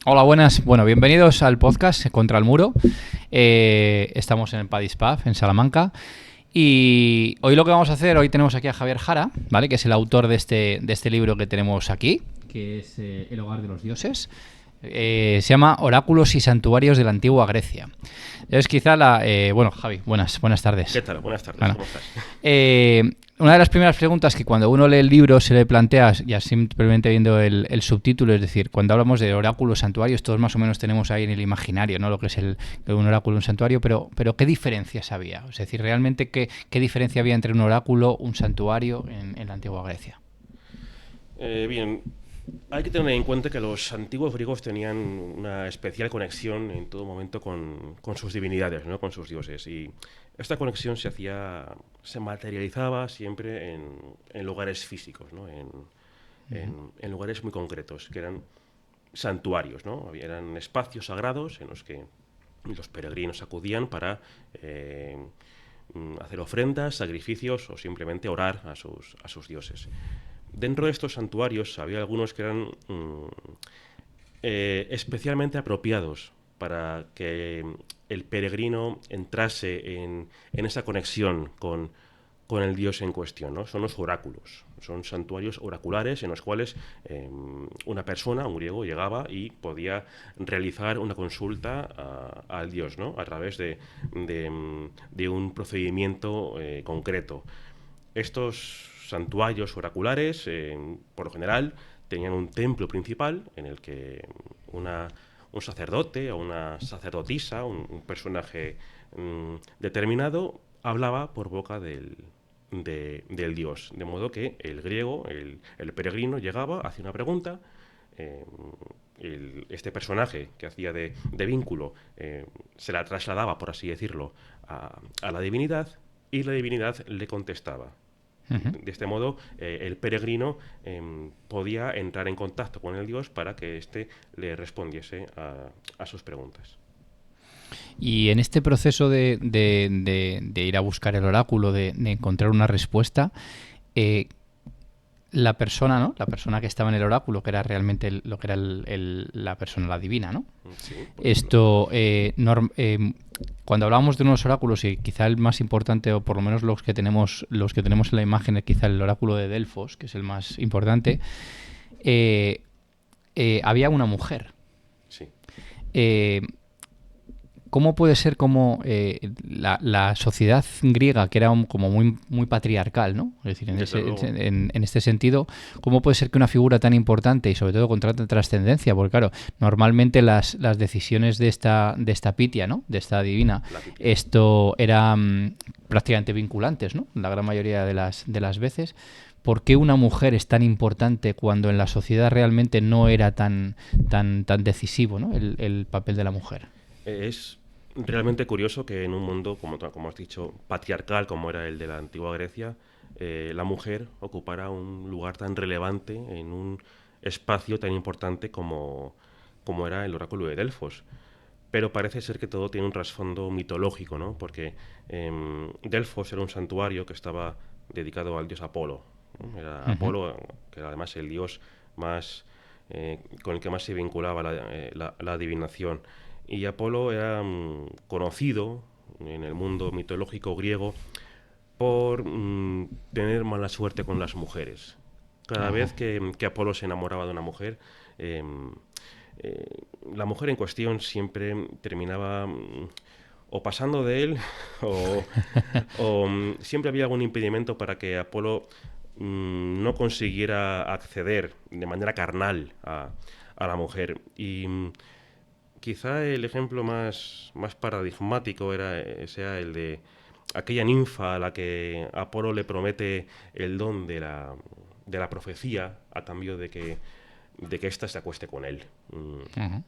Hola, buenas. Bueno, bienvenidos al podcast Contra el Muro. Estamos en el Paddy's Pub, en Salamanca. Y hoy lo que vamos a hacer, hoy tenemos aquí a Javier Jara, ¿vale? Que es el autor de este libro que tenemos aquí, que es El hogar de los dioses. Se llama Oráculos y santuarios de la antigua Grecia. Es quizá bueno, Javi, buenas tardes. ¿Qué tal? Buenas tardes, Bueno, ¿cómo estás? una de las primeras preguntas que cuando uno lee el libro se le plantea, ya simplemente viendo el subtítulo, es decir, cuando hablamos de oráculos, santuarios, todos más o menos tenemos ahí en el imaginario, ¿no? Lo que es un oráculo, un santuario, pero ¿qué diferencias había? Es decir, realmente, ¿qué diferencia había entre un oráculo, un santuario en la antigua Grecia? Bien, hay que tener en cuenta que los antiguos griegos tenían una especial conexión en todo momento con sus divinidades, ¿no? Con sus dioses. Y esta conexión se materializaba siempre en lugares físicos, ¿no? En lugares muy concretos, que eran santuarios, ¿no? Eran espacios sagrados en los que los peregrinos acudían para hacer ofrendas, sacrificios o simplemente orar a sus dioses. Dentro de estos santuarios había algunos que eran especialmente apropiados para que el peregrino entrase en esa conexión con el dios en cuestión, ¿no? Son los oráculos. Son santuarios oraculares en los cuales una persona, un griego, llegaba y podía realizar una consulta al dios, ¿no? A través de un procedimiento concreto. Estos santuarios oraculares, por lo general, tenían un templo principal en el que un sacerdote o una sacerdotisa, un personaje determinado, hablaba por boca del dios. De modo que el griego, el peregrino, llegaba, hacía una pregunta, eh, este personaje que hacía de vínculo se la trasladaba, por así decirlo, a la divinidad, y la divinidad le contestaba. Uh-huh. De este modo, el peregrino podía entrar en contacto con el dios para que éste le respondiese a sus preguntas. Y en este proceso de ir a buscar el oráculo, de encontrar una respuesta, eh, la persona, ¿no? La persona que estaba en el oráculo, que era realmente lo que era la persona, la divina, ¿no? Sí, por ejemplo. Esto, cuando hablamos de unos oráculos, y quizá el más importante, o por lo menos los que tenemos en la imagen, es quizá el oráculo de Delfos, que es el más importante, eh, había una mujer. Sí. Eh, ¿Cómo puede ser como la sociedad griega, que era como muy patriarcal, ¿no? Es decir, Desde luego. en este sentido, ¿cómo puede ser que una figura tan importante y sobre todo con tanta trascendencia? Porque claro, normalmente las decisiones de esta pitia, ¿no? De esta divina, La pitia. esto eran prácticamente vinculantes, ¿no? La gran mayoría de las veces. ¿Por qué una mujer es tan importante cuando en la sociedad realmente no era tan decisivo, ¿no? El papel de la mujer? Es realmente curioso que en un mundo, como has dicho, patriarcal como era el de la antigua Grecia, la mujer ocupara un lugar tan relevante en un espacio tan importante como era el oráculo de Delfos. Pero parece ser que todo tiene un trasfondo mitológico, ¿no? Porque Delfos era un santuario que estaba dedicado al dios Apolo, ¿no? Era Uh-huh. Apolo, que era además el dios más con el que más se vinculaba la adivinación. Y Apolo era conocido en el mundo mitológico griego por tener mala suerte con las mujeres. Cada Ajá. vez que Apolo se enamoraba de una mujer, eh, eh, la mujer en cuestión siempre terminaba o pasando de él o siempre había algún impedimento para que Apolo no consiguiera acceder de manera carnal a la mujer. Y quizá el ejemplo más paradigmático sea el de aquella ninfa a la que Apolo le promete el don de la profecía a cambio de que ésta se acueste con él. Uh-huh.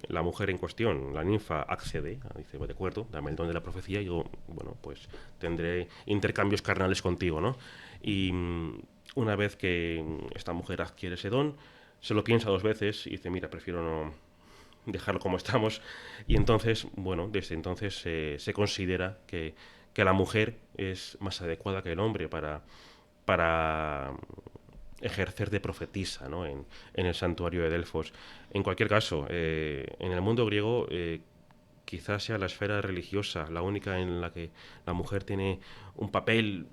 La mujer en cuestión, la ninfa, accede, dice, de acuerdo, dame el don de la profecía y yo, bueno, pues tendré intercambios carnales contigo, ¿no? Y una vez que esta mujer adquiere ese don, se lo piensa dos veces y dice, mira, prefiero no dejarlo como estamos. Y entonces, bueno, desde entonces se considera que la mujer es más adecuada que el hombre para ejercer de profetisa, ¿no? en el santuario de Delfos. En cualquier caso, en el mundo griego quizás sea la esfera religiosa la única en la que la mujer tiene un papel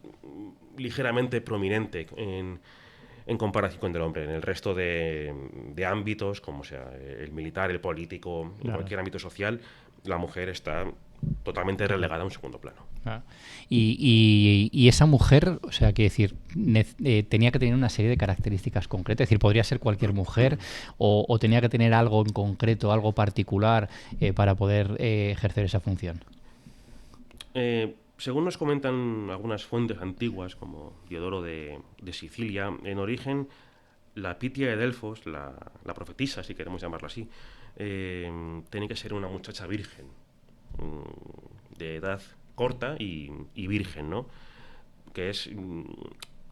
ligeramente prominente en comparación con el hombre. En el resto de ámbitos, como sea el militar, el político, en Claro. cualquier ámbito social, la mujer está totalmente relegada a un segundo plano. Ah. Y esa mujer, o sea, quiere decir, tenía que tener una serie de características concretas. Es decir, podría ser cualquier mujer o tenía que tener algo en concreto, algo particular para poder ejercer esa función. Según nos comentan algunas fuentes antiguas, como Diodoro de Sicilia, en origen la Pitia de Delfos, la profetisa, si queremos llamarla así, tenía que ser una muchacha virgen, de edad corta y virgen, ¿no? Que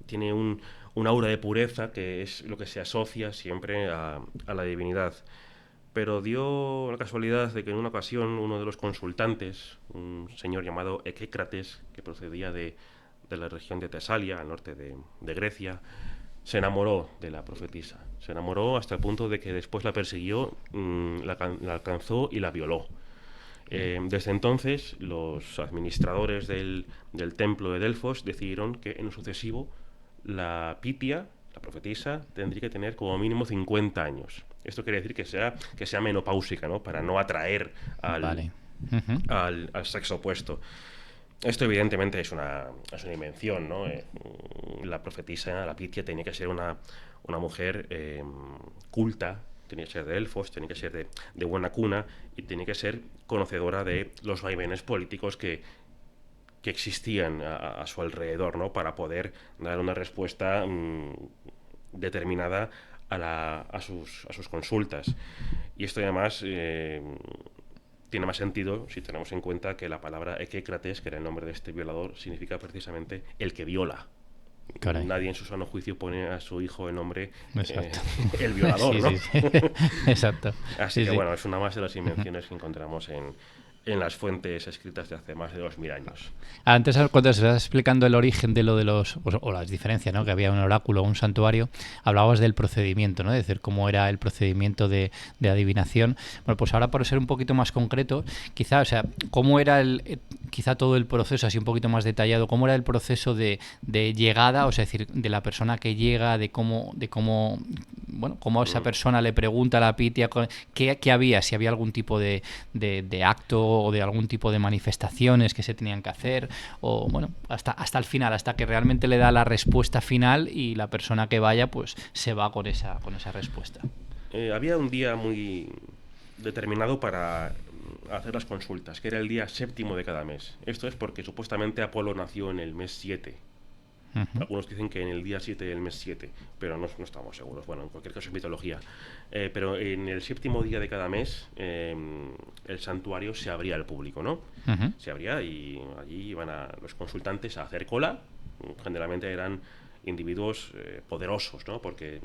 tiene un aura de pureza que es lo que se asocia siempre a la divinidad. Pero dio la casualidad de que en una ocasión uno de los consultantes, un señor llamado Equécrates, que procedía de la región de Tesalia, al norte de Grecia, se enamoró de la profetisa. Se enamoró hasta el punto de que después la persiguió, la alcanzó y la violó. Desde entonces, los administradores del templo de Delfos decidieron que en lo sucesivo la Pitia, la profetisa, tendría que tener como mínimo 50 años. Esto quiere decir que sea menopáusica, ¿no? Para no atraer Vale. Uh-huh. al sexo opuesto. Esto evidentemente es una invención, ¿no? La profetisa, la Pitia, tenía que ser una mujer culta, tenía que ser de Delfos, tenía que ser de buena cuna y tenía que ser conocedora de los vaivenes políticos que existían a su alrededor, ¿no? Para poder dar una respuesta determinada a sus consultas. Y esto además tiene más sentido si tenemos en cuenta que la palabra Equécrates, que era el nombre de este violador, significa precisamente el que viola. Caray. Nadie en su sano juicio pone a su hijo el nombre el violador, sí, ¿no? Sí, sí. Exacto. Así que Sí. bueno, es una más de las invenciones que encontramos en las fuentes escritas de hace más de 2000 años. Antes, cuando se estaba explicando el origen de lo de los, o las diferencias, ¿no? Que había un oráculo o un santuario, hablabas del procedimiento, ¿no? Es decir, cómo era el procedimiento de adivinación. Bueno, pues ahora, por ser un poquito más concreto, quizá, o sea, cómo era quizá todo el proceso, así un poquito más detallado, cómo era el proceso de llegada, o sea, es decir, de la persona que llega, de cómo bueno, cómo esa persona le pregunta a la Pitia qué había, si había algún tipo de acto o de algún tipo de manifestaciones que se tenían que hacer, o bueno, hasta el final, hasta que realmente le da la respuesta final y la persona que vaya pues se va con esa respuesta. Había un día muy determinado para hacer las consultas, que era el día 7º de cada mes. Esto es porque supuestamente Apolo nació en el mes 7. Uh-huh. Algunos dicen que en el día 7 del mes 7, pero no estamos seguros. Bueno, en cualquier caso es mitología. Pero en el 7º día de cada mes el santuario se abría al público, ¿no? Uh-huh. Se abría y allí iban los consultantes a hacer cola. Generalmente eran individuos poderosos, ¿no? Porque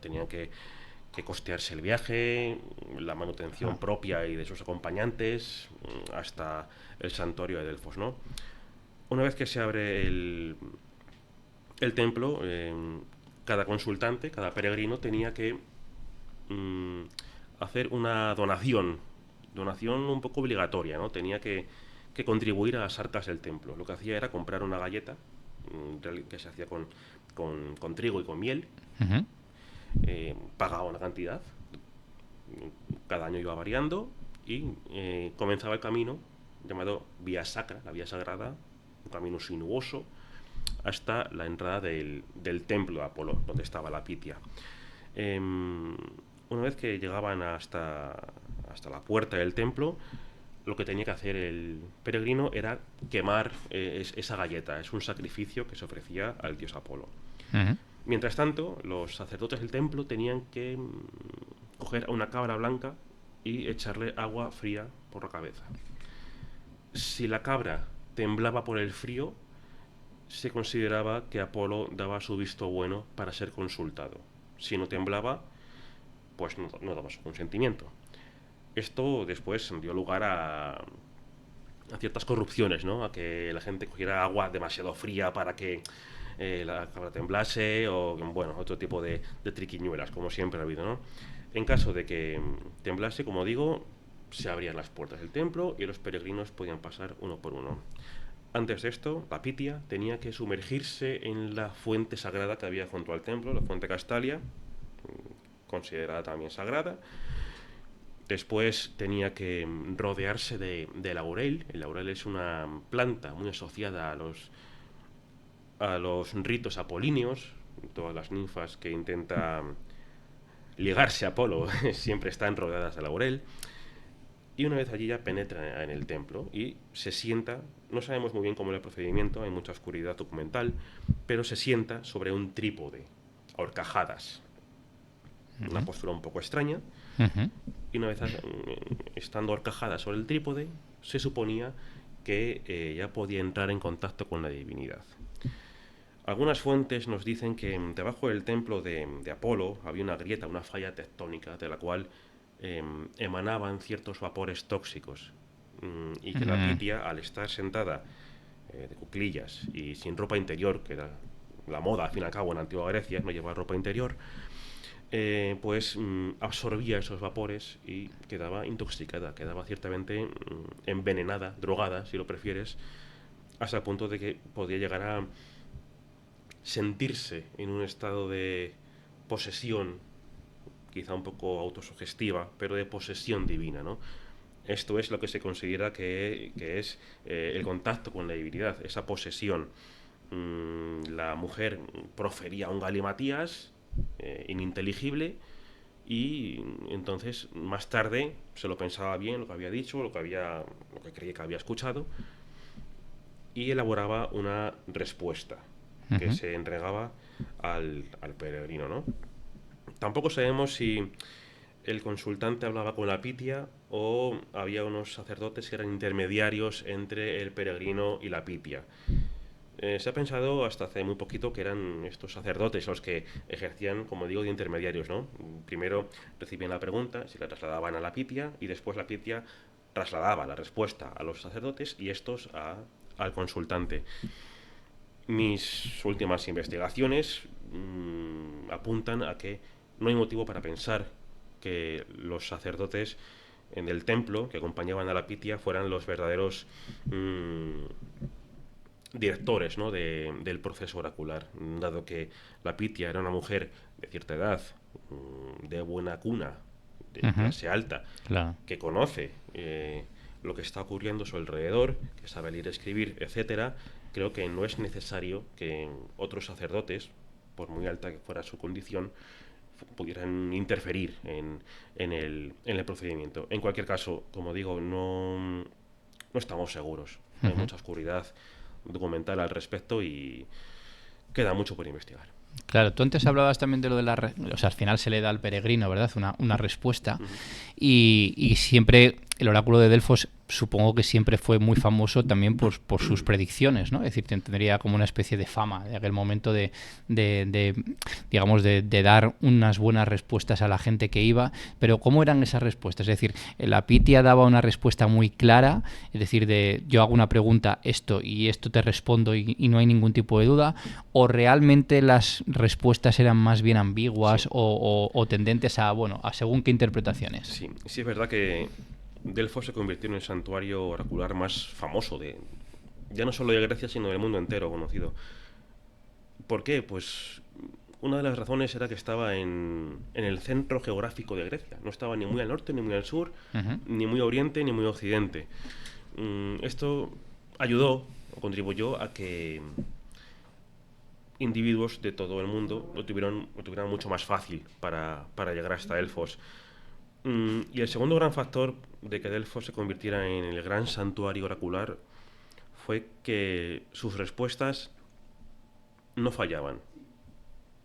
tenían que costearse el viaje, la manutención propia y de sus acompañantes, hasta el santuario de Delfos, ¿no? Una vez que se abre el templo, cada consultante, cada peregrino tenía que hacer una donación un poco obligatoria, ¿no? Tenía que contribuir a las arcas del templo. Lo que hacía era comprar una galleta que se hacía con trigo y con miel. Uh-huh. Pagaba una cantidad, cada año iba variando y comenzaba el camino llamado Vía Sacra, la Vía Sagrada, un camino sinuoso hasta la entrada del templo de Apolo, donde estaba la Pitia. Una vez que llegaban hasta la puerta del templo, lo que tenía que hacer el peregrino era quemar esa galleta. Es un sacrificio que se ofrecía al dios Apolo. Uh-huh. Mientras tanto, los sacerdotes del templo tenían que coger a una cabra blanca y echarle agua fría por la cabeza. Si la cabra temblaba por el frío, se consideraba que Apolo daba su visto bueno para ser consultado. Si no temblaba, pues no daba su consentimiento. Esto después dio lugar a ciertas corrupciones, ¿no? A que la gente cogiera agua demasiado fría para que la cabra temblase o, bueno, otro tipo de triquiñuelas, como siempre ha habido, ¿no? En caso de que temblase, como digo, se abrían las puertas del templo y los peregrinos podían pasar uno por uno. Antes de esto, la Pitia tenía que sumergirse en la fuente sagrada que había junto al templo, la fuente Castalia, considerada también sagrada. Después tenía que rodearse de laurel. El laurel es una planta muy asociada a los ritos apolíneos. Todas las ninfas que intentan ligarse a Apolo siempre están rodeadas de laurel. Y una vez allí ya penetra en el templo y se sienta, no sabemos muy bien cómo es el procedimiento, hay mucha oscuridad documental, pero se sienta sobre un trípode, a horcajadas. Una postura un poco extraña. Y una vez estando horcajada sobre el trípode, se suponía que ya podía entrar en contacto con la divinidad. Algunas fuentes nos dicen que debajo del templo de Apolo había una grieta, una falla tectónica, de la cual emanaban ciertos vapores tóxicos, y que la Pitia, al estar sentada de cuclillas y sin ropa interior, que era la moda al fin y al cabo en la antigua Grecia, no llevaba ropa interior, pues absorbía esos vapores y quedaba intoxicada, quedaba ciertamente envenenada, drogada, si lo prefieres, hasta el punto de que podía llegar a sentirse en un estado de posesión, quizá un poco autosugestiva, pero de posesión divina, ¿no? Esto es lo que se considera que es el contacto con la divinidad, esa posesión. La mujer profería un galimatías ininteligible y entonces más tarde se lo pensaba bien lo que había dicho, lo que creía que había escuchado, y elaboraba una respuesta que se entregaba al peregrino, ¿no? Tampoco sabemos si el consultante hablaba con la Pitia o había unos sacerdotes que eran intermediarios entre el peregrino y la Pitia. Se ha pensado hasta hace muy poquito que eran estos sacerdotes los que ejercían, como digo, de intermediarios, ¿no? Primero recibían la pregunta, se la trasladaban a la Pitia y después la Pitia trasladaba la respuesta a los sacerdotes y estos al consultante. Mis últimas investigaciones apuntan a que no hay motivo para pensar que los sacerdotes en el templo que acompañaban a la Pitia fueran los verdaderos directores, ¿no?, del proceso oracular, dado que la Pitia era una mujer de cierta edad, de buena cuna, de clase alta, Claro. que conoce lo que está ocurriendo a su alrededor, que sabe leer, escribir, etcétera. Creo que no es necesario que otros sacerdotes, por muy alta que fuera su condición, pudieran interferir en el procedimiento. En cualquier caso, como digo, no estamos seguros. Hay mucha oscuridad documental al respecto y queda mucho por investigar. Claro, tú antes hablabas también de lo de o sea, al final se le da al peregrino, ¿verdad? Una respuesta. Y siempre el oráculo de Delfos supongo que siempre fue muy famoso también por sus predicciones, ¿no? Es decir, tendría como una especie de fama de aquel momento digamos, de dar unas buenas respuestas a la gente que iba. Pero ¿cómo eran esas respuestas? Es decir, la Pitia daba una respuesta muy clara, es decir, yo hago una pregunta, esto, y esto te respondo y no hay ningún tipo de duda, o realmente las respuestas eran más bien ambiguas, sí, o tendentes a según qué interpretaciones. Sí, sí es verdad que Delfos se convirtió en el santuario oracular más famoso ya no solo de Grecia, sino del mundo entero conocido. ¿Por qué? Pues una de las razones era que estaba en el centro geográfico de Grecia. No estaba ni muy al norte, ni muy al sur, ni muy a oriente, ni muy a occidente. Esto ayudó o contribuyó a que individuos de todo el mundo lo tuvieran mucho más fácil para llegar hasta Delfos. Y el segundo gran factor de que Delfos se convirtiera en el gran santuario oracular fue que sus respuestas no fallaban.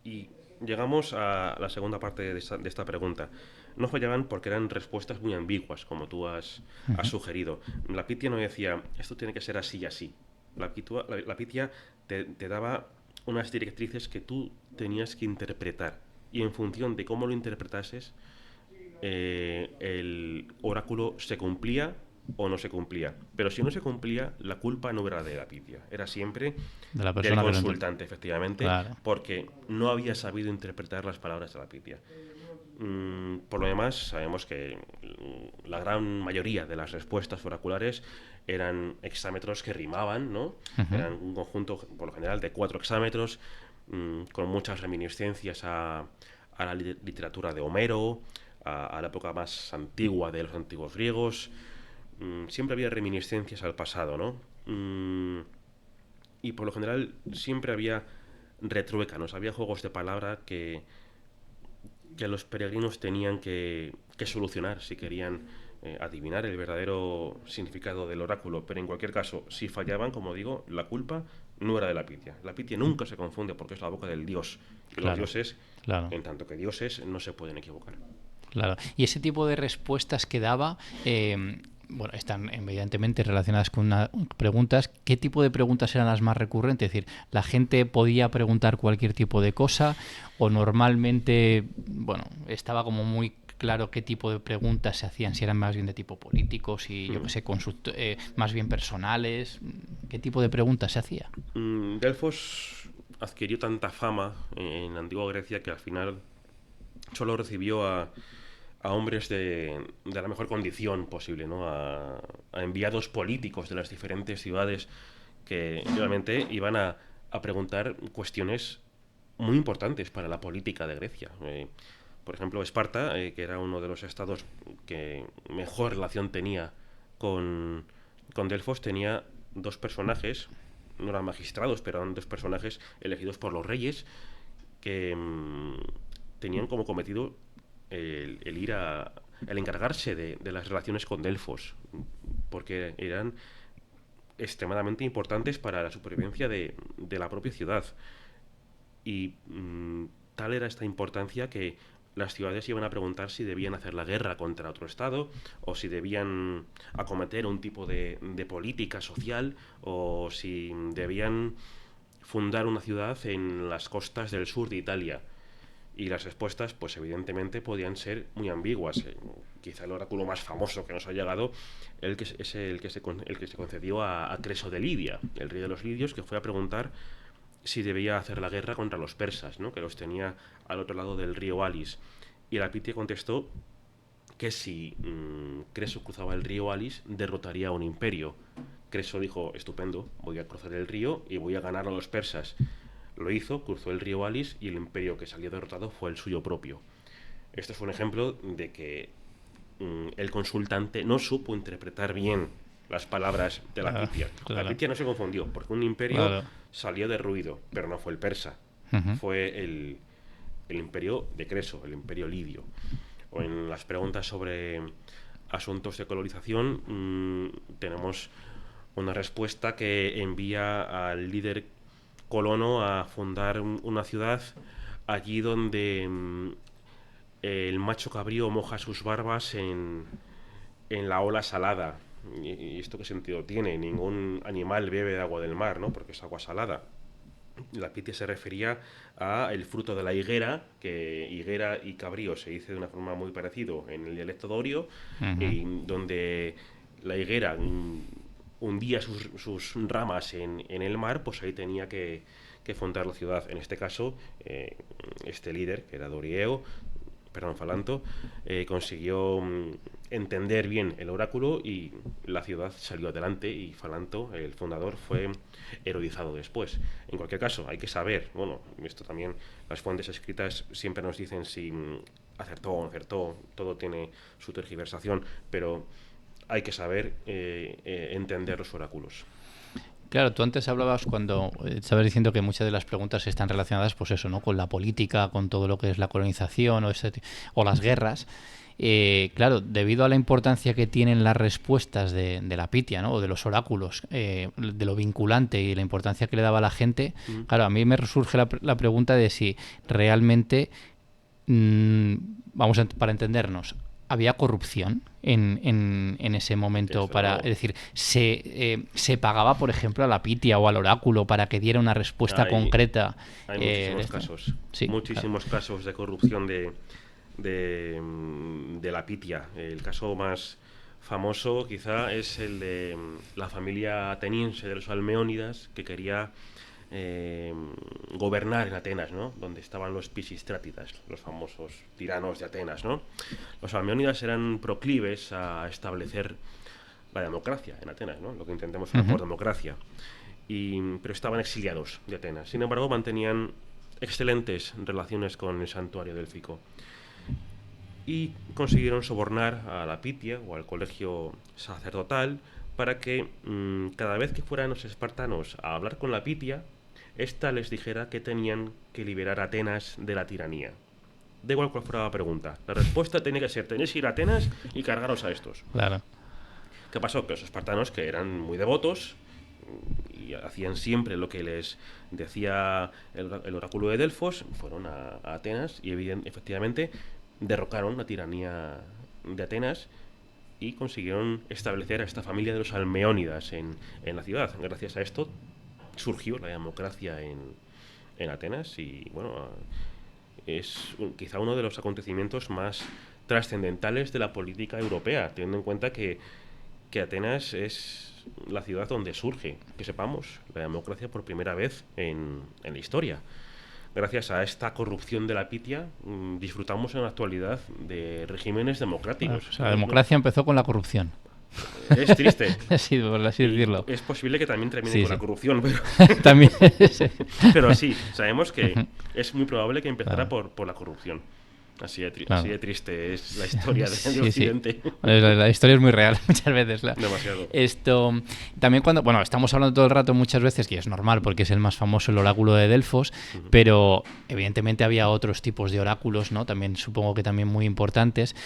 Y llegamos a la segunda parte de esta pregunta. No fallaban porque eran respuestas muy ambiguas, como tú has sugerido. La Pitia no decía, esto tiene que ser así y así. La Pitia te daba unas directrices que tú tenías que interpretar. Y en función de cómo lo interpretases, el oráculo se cumplía o no se cumplía. Pero si no se cumplía, la culpa no era de la Pitia, era siempre De la del persona que lo consultante, efectivamente, Claro. porque no había sabido interpretar las palabras de la Pitia. Por lo demás, sabemos que la gran mayoría de las respuestas oraculares eran hexámetros que rimaban, ¿no? Ujú. Eran un conjunto, por lo general, de 4 hexámetros, con muchas reminiscencias a la literatura de Homero, a la época más antigua de los antiguos griegos. Siempre había reminiscencias al pasado, ¿no? Y por lo general siempre había retruécanos, había juegos de palabra que los peregrinos tenían que solucionar si querían adivinar el verdadero significado del oráculo. Pero en cualquier caso, si fallaban, como digo, la culpa no era de la Pitia. La Pitia nunca se confunde porque es la boca del dios. Y los Claro, dioses, claro, en tanto que dioses, no se pueden equivocar. claro. Y ese tipo de respuestas que daba, bueno, están evidentemente relacionadas con preguntas. ¿Qué tipo de preguntas eran las más recurrentes? Es decir, ¿la gente podía preguntar cualquier tipo de cosa o normalmente, bueno, estaba como muy claro qué tipo de preguntas se hacían? Si eran más bien de tipo político, si yo qué sé, más bien personales. ¿Qué tipo de preguntas se hacía? Delfos adquirió tanta fama en la antigua Grecia que al final solo recibió a hombres de la mejor condición posible, ¿no? A enviados políticos de las diferentes ciudades que realmente iban a preguntar cuestiones muy importantes para la política de Grecia. Por ejemplo, Esparta, que era uno de los estados que mejor relación tenía con, con Delfos, tenía dos personajes, no eran magistrados, pero eran dos personajes elegidos por los reyes que tenían como cometido el ir el encargarse de las relaciones con Delfos, porque eran extremadamente importantes para la supervivencia de la propia ciudad. Y tal era esta importancia que las ciudades iban a preguntar si debían hacer la guerra contra otro estado o si debían acometer un tipo de política social o si debían fundar una ciudad en las costas del sur de Italia. Y las respuestas, pues evidentemente, podían ser muy ambiguas. Quizá el oráculo más famoso que nos ha llegado es el que se concedió a Creso de Lidia, el rey de los lidios, que fue a preguntar si debía hacer la guerra contra los persas, ¿no? Que los tenía al otro lado del río Alis. Y la Pitia contestó que si Creso cruzaba el río Alis, derrotaría a un imperio. Creso dijo, estupendo, voy a cruzar el río y voy a ganar a los persas. Lo hizo, cruzó el río Alis y el imperio que salió derrotado fue el suyo propio. Este es un ejemplo de que el consultante no supo interpretar bien las palabras de la Claro, Pitia. La claro, Pitia no se confundió, porque un imperio claro. salió derruido, pero no fue el persa, Ujú. fue el imperio de Creso, el imperio lidio. O en las preguntas sobre asuntos de colonización, tenemos una respuesta que envía al líder colono a fundar una ciudad allí donde el macho cabrío moja sus barbas en la ola salada. ¿Y esto qué sentido tiene? Ningún animal bebe de agua del mar, ¿no? Porque es agua salada. La Pitia se refería a el fruto de la higuera, que higuera y cabrío se dice de una forma muy parecida en el dialecto dorio, Ujú. y donde la higuera hundía sus ramas en el mar, pues ahí tenía que fundar la ciudad. En este caso, este líder, que era Dorieo, perdón, Falanto, consiguió entender bien el oráculo y la ciudad salió adelante y Falanto, el fundador, fue heroizado después. En cualquier caso, hay que saber, bueno, esto también las fuentes escritas siempre nos dicen si acertó o no acertó, todo tiene su tergiversación, pero hay que saber entender los oráculos. Claro, tú antes hablabas cuando estabas diciendo que muchas de las preguntas están relacionadas, pues eso, ¿no? Con la política, con todo lo que es la colonización o las guerras. Claro, debido a la importancia que tienen las respuestas de la Pitia, ¿no? O de los oráculos, de lo vinculante y la importancia que le daba a la gente, Mm. claro, a mí me surge la pregunta de si realmente mm, para entendernos, ¿había corrupción en ese momento? Desde luego. Es decir, ¿se pagaba, por ejemplo, a la Pitia o al oráculo para que diera una respuesta Hay, concreta? hay Sí, claro. muchísimos casos de corrupción de la Pitia. El caso más famoso quizá es el de la familia ateniense de los Almeónidas, que quería gobernar en Atenas, ¿no? Donde estaban los Pisistrátidas, los famosos tiranos de Atenas, ¿no? Los Almeónidas eran proclives a establecer la democracia en Atenas, ¿no? Lo que intentemos ahora por democracia. Pero estaban exiliados de Atenas. Sin embargo, mantenían excelentes relaciones con el santuario délfico y consiguieron sobornar a la Pitia o al colegio sacerdotal para que cada vez que fueran los espartanos a hablar con la Pitia, ésta les dijera que tenían que liberar a Atenas de la tiranía. Da igual cuál fuera la pregunta. La respuesta tenía que ser: tenéis que ir a Atenas y cargaros a estos. Claro. ¿Qué pasó? Que los espartanos, que eran muy devotos y hacían siempre lo que les decía el oráculo de Delfos, fueron a Atenas y efectivamente derrocaron la tiranía de Atenas y consiguieron establecer a esta familia de los Almeónidas en la ciudad. Gracias a esto surgió la democracia en Atenas y bueno, es quizá uno de los acontecimientos más trascendentales de la política europea, teniendo en cuenta que Atenas es la ciudad donde surge, que sepamos, la democracia por primera vez en la historia. Gracias a esta corrupción de la Pitia, disfrutamos en la actualidad de regímenes democráticos. O sea, la democracia empezó con la corrupción. Es triste. Sí, por así decirlo. Es posible que también termine con la corrupción, pero... También. Sí. Pero sí, sabemos que es muy probable que empezara por la corrupción. Así de triste es la historia de Occidente. Sí. La historia es muy real muchas veces. Demasiado. Esto también cuando, bueno, estamos hablando todo el rato muchas veces, que es normal porque es el más famoso, el oráculo de Delfos, pero evidentemente había otros tipos de oráculos, ¿no? También supongo que también muy importantes.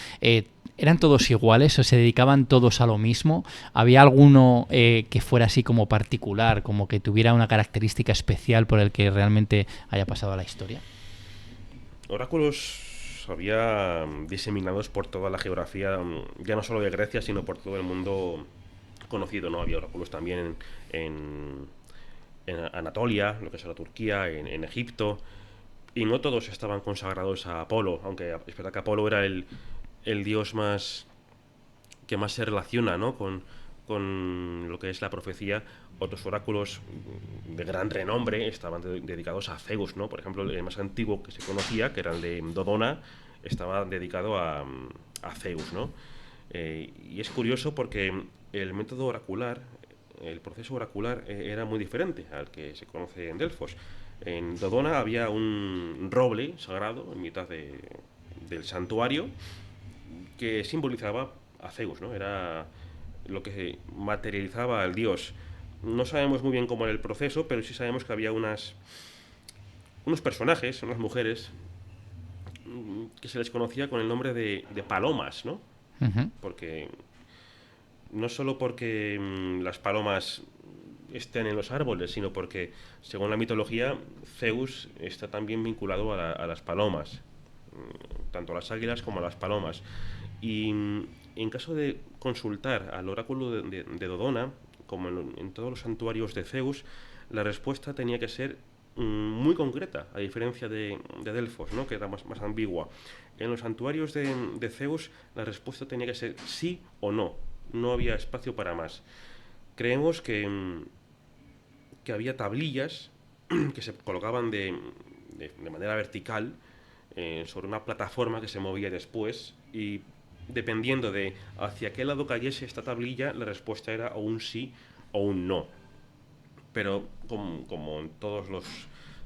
¿Eran todos iguales o se dedicaban todos a lo mismo? ¿Había alguno que fuera así como particular, como que tuviera una característica especial por el que realmente haya pasado a la historia? Oráculos había diseminados por toda la geografía, ya no solo de Grecia, sino por todo el mundo conocido, ¿no? Había oráculos también en Anatolia, lo que es la Turquía, en Egipto, y no todos estaban consagrados a Apolo, aunque es verdad que Apolo era el dios que más se relaciona, ¿no? con lo que es la profecía. Otros oráculos de gran renombre estaban dedicados a Zeus, ¿no? Por ejemplo, el más antiguo que se conocía, que era el de Dodona, estaba dedicado a Zeus, ¿no? Y es curioso porque el método oracular, el proceso oracular, era muy diferente al que se conoce en Delfos. En Dodona había un roble sagrado en mitad del santuario que simbolizaba a Zeus, ¿no? Era lo que materializaba al dios. No sabemos muy bien cómo era el proceso, pero sí sabemos que había unos personajes, unas mujeres, que se les conocía con el nombre de palomas, ¿no? Porque no solo porque las palomas estén en los árboles, sino porque, según la mitología, Zeus está también vinculado a las palomas, tanto a las águilas como a las palomas. Y en caso de consultar al oráculo de Dodona, como en todos los santuarios de Zeus, la respuesta tenía que ser muy concreta, a diferencia de Delfos, ¿no? Que era más ambigua. En los santuarios de Zeus, la respuesta tenía que ser sí o no. No había espacio para más. Creemos que había tablillas que se colocaban de manera vertical sobre una plataforma que se movía después, y dependiendo de hacia qué lado cayese esta tablilla, la respuesta era o un sí o un no. Pero como en todos los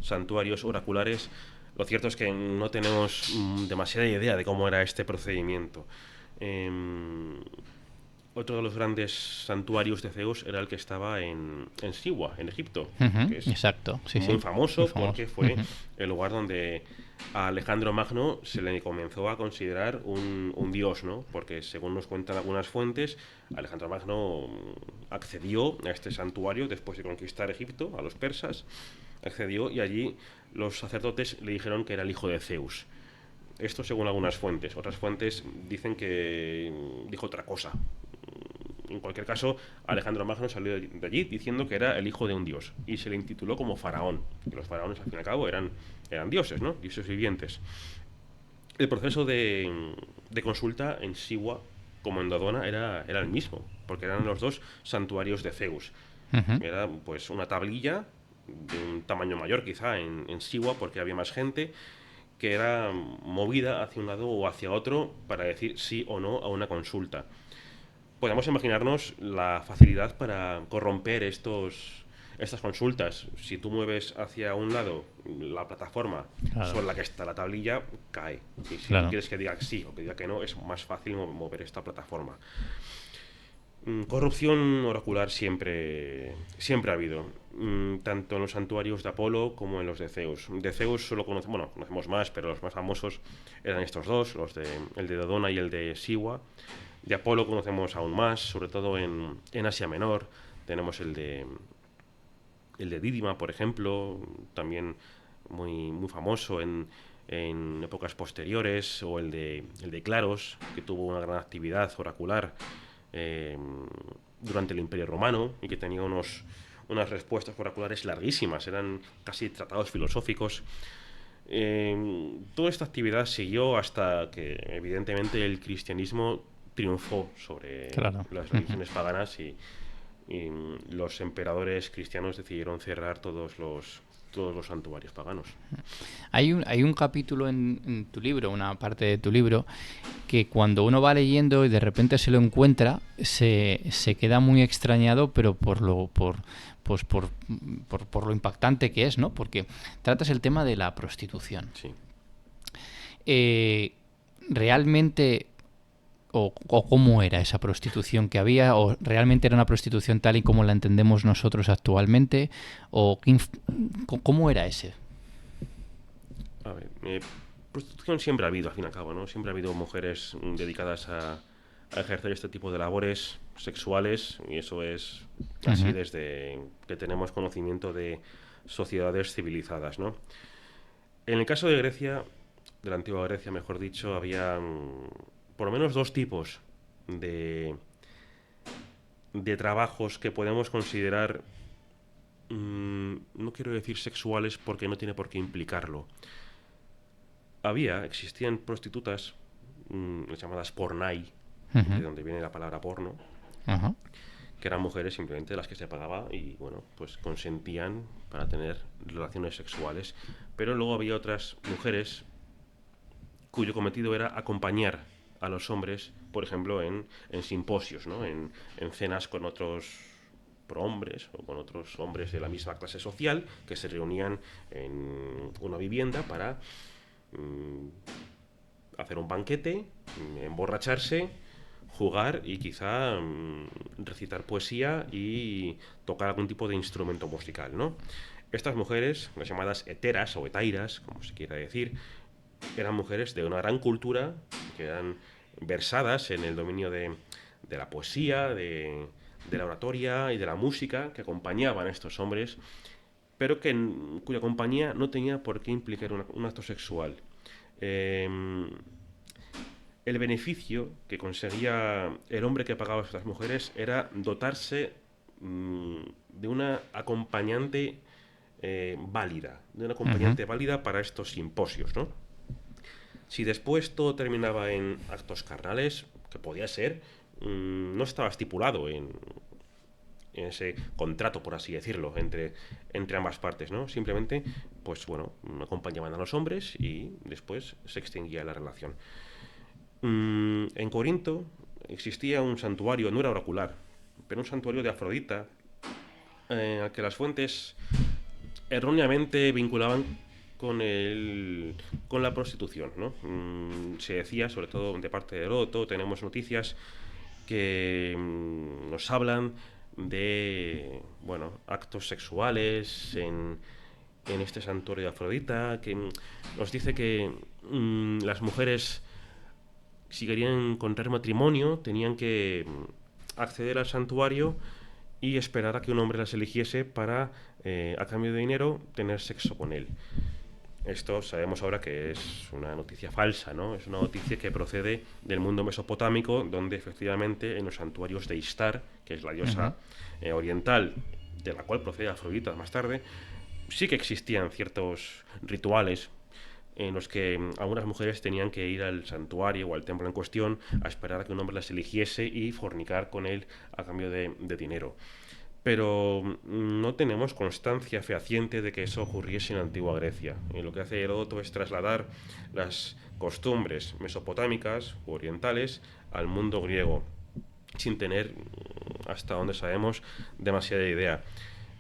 santuarios oraculares, lo cierto es que no tenemos demasiada idea de cómo era este procedimiento. Otro de los grandes santuarios de Zeus era el que estaba en Siwa, en Egipto, que es exacto, muy famoso porque fue el lugar donde a Alejandro Magno se le comenzó a considerar un dios, ¿no? Porque, según nos cuentan algunas fuentes, Alejandro Magno accedió a este santuario después de conquistar Egipto, a los persas, accedió, y allí los sacerdotes le dijeron que era el hijo de Zeus. Esto según algunas fuentes. Otras fuentes dicen que dijo otra cosa. En cualquier caso, Alejandro Magno salió de allí diciendo que era el hijo de un dios y se le intituló como faraón. Que los faraones, al fin y al cabo, eran dioses, ¿no? Dioses vivientes. El proceso de consulta en Siwa como en Dodona era el mismo, porque eran los dos santuarios de Zeus. Ujú. Era pues una tablilla de un tamaño mayor quizá en Siwa, porque había más gente, que era movida hacia un lado o hacia otro para decir sí o no a una consulta. Podemos imaginarnos la facilidad para corromper estas consultas. Si tú mueves hacia un lado la plataforma Claro, sobre la que está la tablilla, cae. Y si tú claro. quieres que diga sí o que diga que no, es más fácil mover esta plataforma. Corrupción oracular siempre ha habido, tanto en los santuarios de Apolo como en los de Zeus. De Zeus solo conocemos más, pero los más famosos eran estos dos, el de Dodona y el de Siwa. De Apolo conocemos aún más, sobre todo en Asia Menor. Tenemos el de Dídima, por ejemplo, también muy famoso en épocas posteriores, o el de Claros, que tuvo una gran actividad oracular eh, durante el Imperio Romano y que tenía unas respuestas oraculares larguísimas, eran casi tratados filosóficos. Toda esta actividad siguió hasta que, evidentemente, el cristianismo triunfó sobre Claro. las Ujú. religiones paganas y los emperadores cristianos decidieron cerrar todos los santuarios paganos. Hay un capítulo en tu libro, una parte de tu libro, que cuando uno va leyendo y de repente se lo encuentra, se queda muy extrañado, pero pues por lo impactante que es, ¿no? Porque tratas el tema de la prostitución. Sí. Eh, ¿Realmente o cómo era esa prostitución que había? ¿O realmente era una prostitución tal y como la entendemos nosotros actualmente? ¿O cómo era ese? A ver, prostitución siempre ha habido, al fin y al cabo, ¿no? Siempre ha habido mujeres dedicadas a ejercer este tipo de labores sexuales, y eso es así Ujú. desde que tenemos conocimiento de sociedades civilizadas, ¿no? En el caso de Grecia, de la antigua Grecia, mejor dicho, había por lo menos dos tipos de, de trabajos que podemos considerar, no quiero decir sexuales porque no tiene por qué implicarlo. Existían prostitutas, las llamadas pornai, de Ujú. donde viene la palabra porno, Ajá. que eran mujeres simplemente las que se pagaba y, bueno, pues consentían para tener relaciones sexuales. Pero luego había otras mujeres cuyo cometido era acompañar a los hombres, por ejemplo, en simposios, ¿no? En cenas con otros prohombres o con otros hombres de la misma clase social que se reunían en una vivienda para hacer un banquete, emborracharse, jugar y quizá recitar poesía y tocar algún tipo de instrumento musical, ¿no? Estas mujeres, las llamadas heteras o etairas, como se quiera decir, eran mujeres de una gran cultura, que eran versadas en el dominio de la poesía, de la oratoria y de la música, que acompañaban a estos hombres, pero cuya compañía no tenía por qué implicar un acto sexual. Eh, el beneficio que conseguía el hombre que pagaba a estas mujeres era dotarse de una acompañante Ujú. válida para estos simposios, ¿no? Si después todo terminaba en actos carnales, que podía ser, no estaba estipulado en ese contrato, por así decirlo, entre ambas partes, ¿no? Simplemente, pues bueno, acompañaban a los hombres y después se extinguía la relación. En Corinto existía un santuario, no era oracular, pero un santuario de Afrodita, al que las fuentes erróneamente vinculaban con la prostitución, ¿no? Se decía, sobre todo de parte de Heródoto, tenemos noticias que nos hablan de, bueno, actos sexuales en este santuario de Afrodita, que nos dice que las mujeres, si querían encontrar matrimonio, tenían que acceder al santuario y esperar a que un hombre las eligiese para, a cambio de dinero, tener sexo con él. Esto sabemos ahora que es una noticia falsa, ¿no? Es una noticia que procede del mundo mesopotámico, donde efectivamente en los santuarios de Ishtar, que es la Ujú. diosa oriental, de la cual procede Afrodita más tarde, sí que existían ciertos rituales, en los que algunas mujeres tenían que ir al santuario o al templo en cuestión a esperar a que un hombre las eligiese y fornicar con él a cambio de dinero. Pero no tenemos constancia fehaciente de que eso ocurriese en la antigua Grecia. Y lo que hace Heródoto es trasladar las costumbres mesopotámicas u orientales al mundo griego, sin tener, hasta donde sabemos, demasiada idea.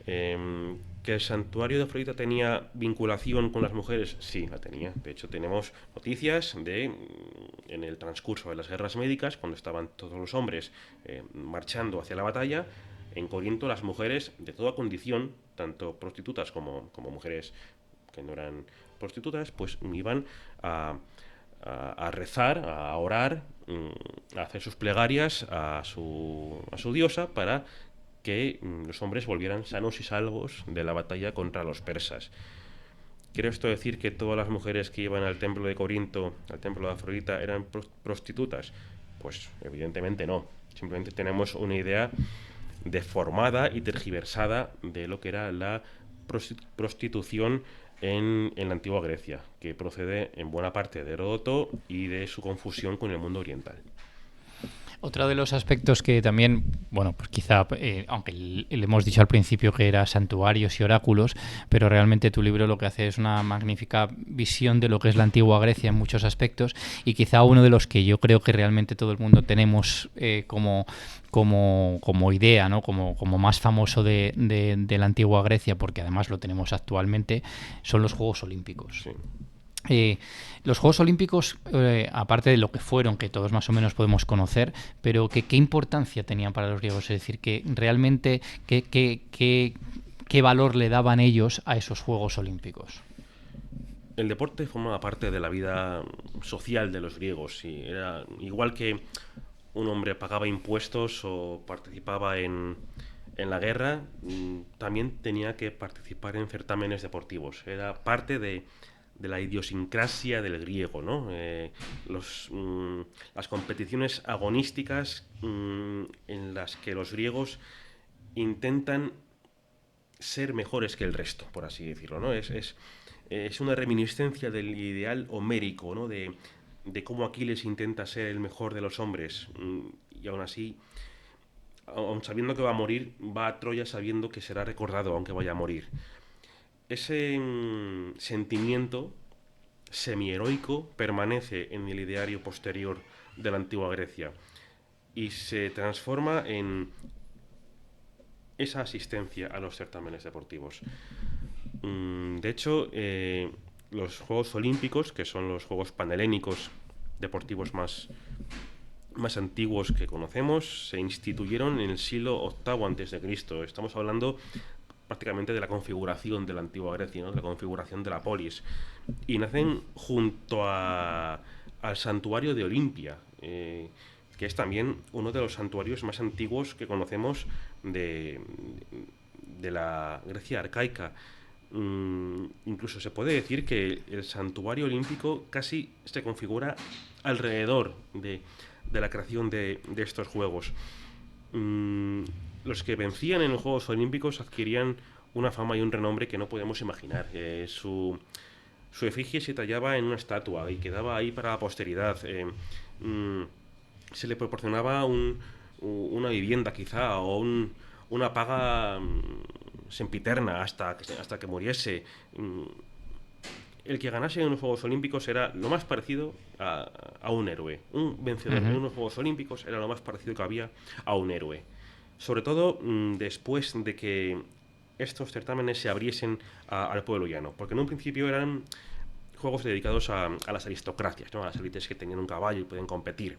¿Que el santuario de Afrodita tenía vinculación con las mujeres? Sí, la tenía. De hecho, tenemos noticias de, en el transcurso de las guerras médicas, cuando estaban todos los hombres marchando hacia la batalla, en Corinto las mujeres de toda condición, tanto prostitutas como mujeres que no eran prostitutas, pues iban a rezar, a orar, a hacer sus plegarias a su diosa para que los hombres volvieran sanos y salvos de la batalla contra los persas. ¿Quiere esto decir que todas las mujeres que iban al templo de Corinto, al templo de Afrodita, eran prostitutas? Pues evidentemente no. Simplemente tenemos una idea deformada y tergiversada de lo que era la prostitución en la antigua Grecia, que procede en buena parte de Heródoto y de su confusión con el mundo oriental. Otro de los aspectos que también, bueno, pues quizá, aunque le hemos dicho al principio que era santuarios y oráculos, pero realmente tu libro lo que hace es una magnífica visión de lo que es la antigua Grecia en muchos aspectos, y quizá uno de los que yo creo que realmente todo el mundo tenemos como idea, ¿no? Como más famoso de la antigua Grecia, porque además lo tenemos actualmente, son los Juegos Olímpicos. Sí. Los Juegos Olímpicos, aparte de lo que fueron, que todos más o menos podemos conocer, pero ¿qué importancia tenían para los griegos? Es decir, que realmente qué valor le daban ellos a esos Juegos Olímpicos. El deporte formaba parte de la vida social de los griegos. Y era igual que un hombre pagaba impuestos o participaba en la guerra, también tenía que participar en certámenes deportivos. Era parte de la idiosincrasia del griego, ¿no? Las competiciones agonísticas en las que los griegos intentan ser mejores que el resto, por así decirlo, ¿no? Es una reminiscencia del ideal homérico, ¿no? De cómo Aquiles intenta ser el mejor de los hombres y aún así, aun sabiendo que va a morir, va a Troya sabiendo que será recordado aunque vaya a morir. Ese sentimiento semi-heroico permanece en el ideario posterior de la antigua Grecia y se transforma en esa asistencia a los certámenes deportivos. De hecho, los Juegos Olímpicos, que son los Juegos panhelénicos deportivos más antiguos que conocemos, se instituyeron en el siglo VIII a.C. Estamos hablando prácticamente de la configuración de la antigua Grecia, ¿no? De la configuración de la polis. Y nacen junto al santuario de Olimpia, que es también uno de los santuarios más antiguos que conocemos de la Grecia arcaica. Incluso se puede decir que el santuario olímpico casi se configura alrededor de la creación de estos juegos. Los que vencían en los Juegos Olímpicos adquirían una fama y un renombre que no podemos imaginar. Su efigie se tallaba en una estatua y quedaba ahí para la posteridad. Se le proporcionaba una vivienda quizá o una paga sempiterna hasta que muriese. El que ganase en los Juegos Olímpicos era lo más parecido a un héroe. Un vencedor en unos Juegos Olímpicos era lo más parecido que había a un héroe. Sobre todo después de que estos certámenes se abriesen al pueblo llano, porque en un principio eran juegos dedicados a las aristocracias, ¿no? A las élites que tenían un caballo y podían competir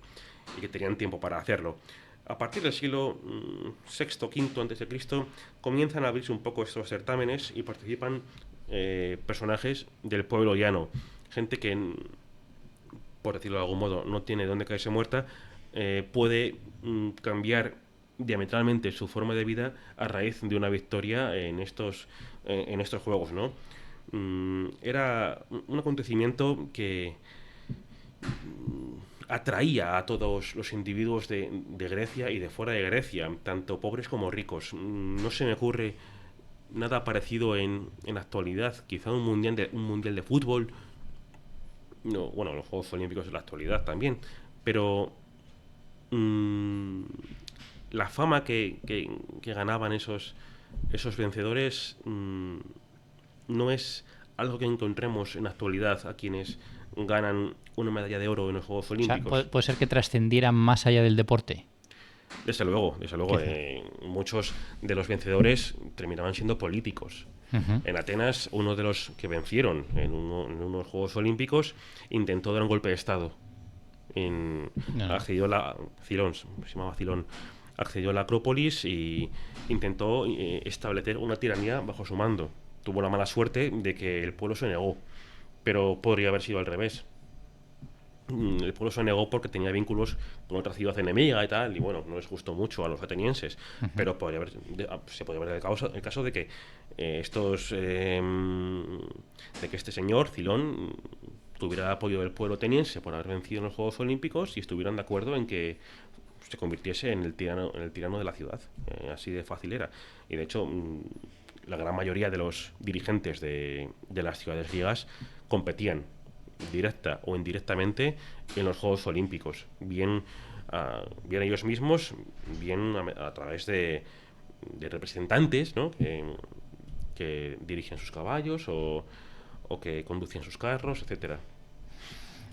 y que tenían tiempo para hacerlo. A partir del siglo VI, V a.C. comienzan a abrirse un poco estos certámenes y participan personajes del pueblo llano, gente que, por decirlo de algún modo, no tiene dónde caerse muerta, puede cambiar diametralmente su forma de vida a raíz de una victoria en estos juegos, ¿no? Era un acontecimiento que atraía a todos los individuos de Grecia y de fuera de Grecia, tanto pobres como ricos. No se me ocurre nada parecido en la actualidad. Quizá un mundial de fútbol No, bueno, los Juegos Olímpicos en la actualidad también, pero la fama que ganaban esos vencedores no es algo que encontremos en la actualidad a quienes ganan una medalla de oro en los Juegos O sea, Olímpicos. puede ser que trascendieran más allá del deporte. Desde luego, desde luego. Muchos de los vencedores terminaban siendo políticos. En Atenas, uno de los que vencieron en unos Juegos Olímpicos intentó dar un golpe de Estado. Accedió Cilón, se llamaba Cilón, accedió a la Acrópolis y intentó establecer una tiranía bajo su mando. Tuvo la mala suerte de que el pueblo se negó, pero podría haber sido al revés. El pueblo se negó porque tenía vínculos con otra ciudad enemiga y tal, y bueno, no les gustó mucho a los atenienses, pero se podría ver el caso de que de que este señor, Cilón, tuviera apoyo del pueblo ateniense por haber vencido en los Juegos Olímpicos y estuvieran de acuerdo en que se convirtiese en el tirano de la ciudad. Así de fácil era. Y de hecho, la gran mayoría de los dirigentes de las ciudades griegas competían directa o indirectamente en los Juegos Olímpicos, bien ellos mismos, bien a través de representantes, ¿no? que dirigen sus caballos o que conducen sus carros, etcétera.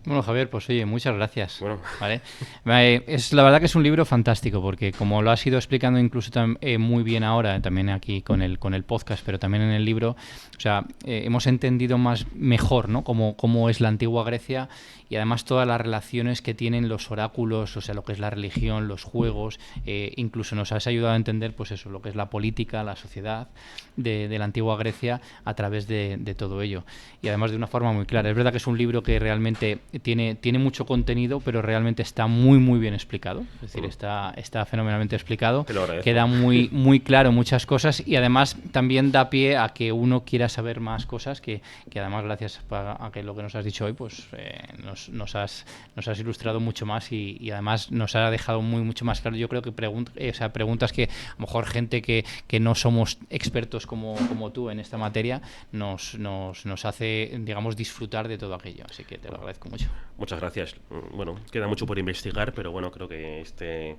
Bueno, Javier, pues oye, muchas gracias. Bueno. ¿Vale? La verdad que es un libro fantástico, porque como lo has ido explicando incluso muy bien ahora, también aquí con el podcast, pero también en el libro, o sea, hemos entendido mejor, ¿no? Cómo es la antigua Grecia y además todas las relaciones que tienen los oráculos, o sea, lo que es la religión, los juegos, incluso nos has ayudado a entender, pues eso, lo que es la política, la sociedad de la antigua Grecia a través de todo ello. Y además de una forma muy clara. Es verdad que es un libro que realmente tiene mucho contenido, pero realmente está muy bien explicado. Es decir, está fenomenalmente explicado. Te lo agradezco. Queda muy claro muchas cosas y además también da pie a que uno quiera saber más cosas que además gracias a que lo que nos has dicho hoy pues nos has ilustrado mucho más y además nos ha dejado mucho más claro. Yo creo que preguntas que a lo mejor gente que no somos expertos como tú en esta materia nos hace, digamos, disfrutar de todo aquello. Así que te lo agradezco mucho. Muchas gracias. Bueno, queda mucho por investigar, pero bueno, creo que este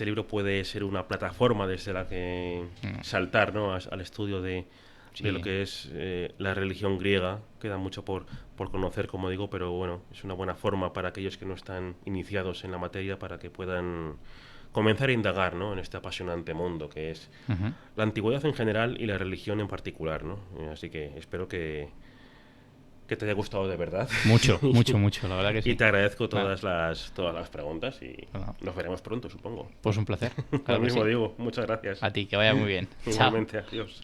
libro puede ser una plataforma desde la que saltar, ¿no? al estudio de lo que es la religión griega. Queda mucho por conocer, como digo, pero bueno, es una buena forma para aquellos que no están iniciados en la materia para que puedan comenzar a indagar, ¿no? en este apasionante mundo que es la antigüedad en general y la religión en particular, ¿no? Así que espero que te haya gustado de verdad. Mucho, la verdad que sí. Y te agradezco todas las preguntas y nos veremos pronto, supongo. Pues un placer. Lo mismo digo, muchas gracias. A ti, que vaya muy bien. Igualmente, adiós.